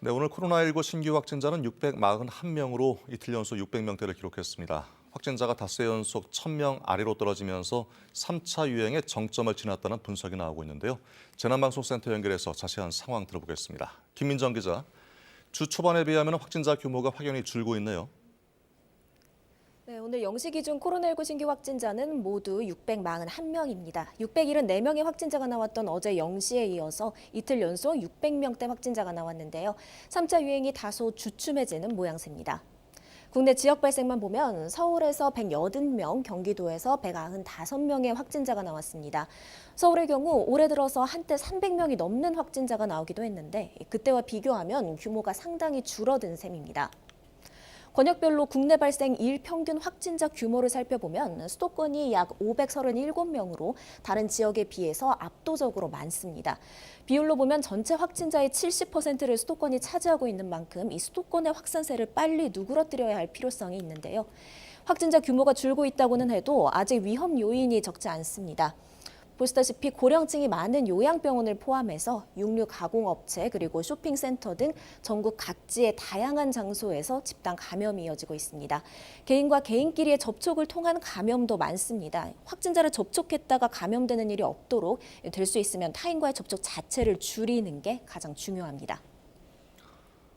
네, 오늘 코로나19 신규 확진자는 641명으로 이틀 연속 600명대를 기록했습니다. 확진자가 닷새 연속 1000명 아래로 떨어지면서 3차 유행의 정점을 지났다는 분석이 나오고 있는데요. 재난방송센터 연결해서 자세한 상황 들어보겠습니다. 김민정 기자, 주 초반에 비하면 확진자 규모가 확연히 줄고 있네요. 네, 오늘 0시 기준 코로나19 신규 확진자는 모두 641명입니다. 674명의 확진자가 나왔던 어제 0시에 이어서 이틀 연속 600명대 확진자가 나왔는데요. 3차 유행이 다소 주춤해지는 모양새입니다. 국내 지역 발생만 보면 서울에서 180명, 경기도에서 195명의 확진자가 나왔습니다. 서울의 경우 올해 들어서 한때 300명이 넘는 확진자가 나오기도 했는데 그때와 비교하면 규모가 상당히 줄어든 셈입니다. 권역별로 국내 발생 일 평균 확진자 규모를 살펴보면 수도권이 약 537명으로 다른 지역에 비해서 압도적으로 많습니다. 비율로 보면 전체 확진자의 70%를 수도권이 차지하고 있는 만큼 이 수도권의 확산세를 빨리 누그러뜨려야 할 필요성이 있는데요. 확진자 규모가 줄고 있다고는 해도 아직 위험 요인이 적지 않습니다. 보시다시피 고령층이 많은 요양병원을 포함해서 육류 가공업체 그리고 쇼핑센터 등 전국 각지의 다양한 장소에서 집단 감염이 이어지고 있습니다. 개인과 개인끼리의 접촉을 통한 감염도 많습니다. 확진자를 접촉했다가 감염되는 일이 없도록 될 수 있으면 타인과의 접촉 자체를 줄이는 게 가장 중요합니다.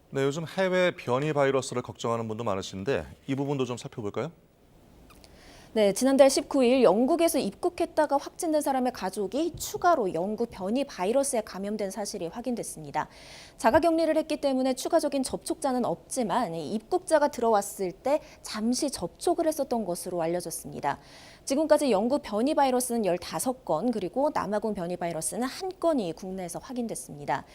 네, 요즘 해외 변이 바이러스를 걱정하는 분도 많으신데 이 부분도 좀 살펴볼까요? 네, 지난달 19일 영국에서 입국했다가 확진된 사람의 가족이 추가로 영국 변이 바이러스에 감염된 사실이 확인됐습니다. 자가격리를 했기 때문에 추가적인 접촉자는 없지만 입국자가 들어왔을 때 잠시 접촉을 했었던 것으로 알려졌습니다. 지금까지 영국 변이 바이러스는 15건, 그리고 남아공 변이 바이러스는 1건이 국내에서 확인됐습니다.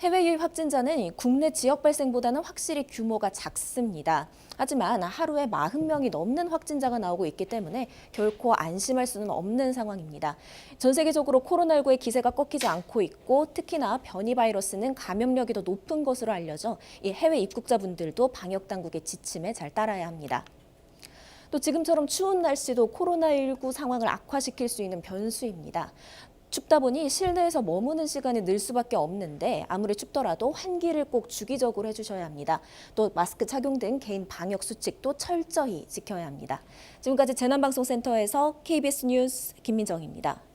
해외 유입 확진자는 국내 지역 발생보다는 확실히 규모가 작습니다. 하지만 하루에 40명이 넘는 확진자가 나오고 있기 때문에 결코 안심할 수는 없는 상황입니다. 전 세계적으로 코로나19의 기세가 꺾이지 않고 있고 특히나 변이 바이러스는 감염력이 더 높은 것으로 알려져 이 해외 입국자분들도 방역 당국의 지침에 잘 따라야 합니다. 또 지금처럼 추운 날씨도 코로나19 상황을 악화시킬 수 있는 변수입니다. 춥다 보니 실내에서 머무는 시간이 늘 수밖에 없는데 아무리 춥더라도 환기를 꼭 주기적으로 해주셔야 합니다. 또 마스크 착용 등 개인 방역 수칙도 철저히 지켜야 합니다. 지금까지 재난방송센터에서 KBS 뉴스 김민정입니다.